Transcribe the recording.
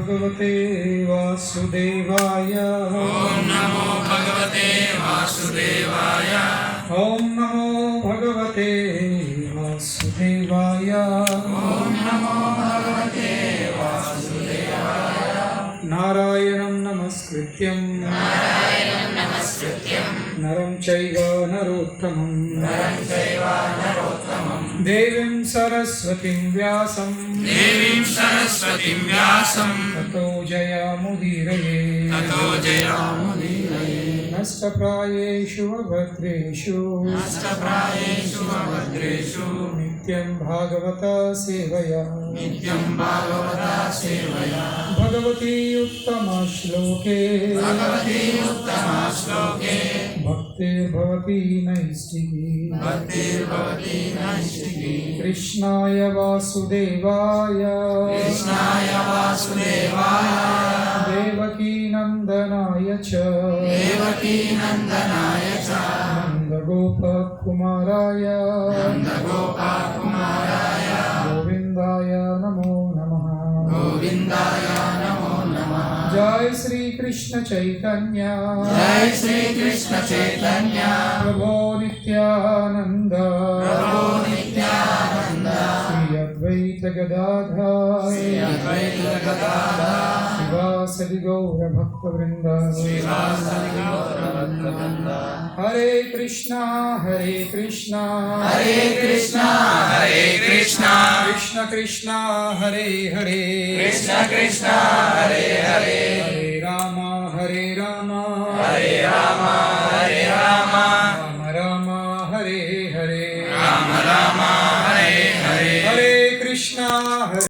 भगवते वासुदेवाय। ओम नमो भगवते वासुदेवाय। ओम नमो भगवते वासुदेवाय। ओम नमो भगवते वासुदेवाय। नारायणं नमस्कृत्यं नरं चैव नरोत्तमं देवीं सरस्वतीं व्यासं ततो जयामुदीरये। नष्टप्रायेषु अभद्रेषु नित्यं भागवता सेवया भगवती उत्तमश्लोके भक्तिर्भवति नैष्टिकी। कृष्णाय वासुदेवाय देवकी नंदनाय च नंदगोपकुमाराय गोविंदाय नमो नमः। जय श्री कृष्ण चैतन्य प्रभो नित्यानंद श्री अद्वैत गदाधर शिवासदि गौर भक्तवृंद। हरे कृष्णा कृष्ण कृष्ण हरे हरे कृष्ण हरे हरे हरे राम हरे राम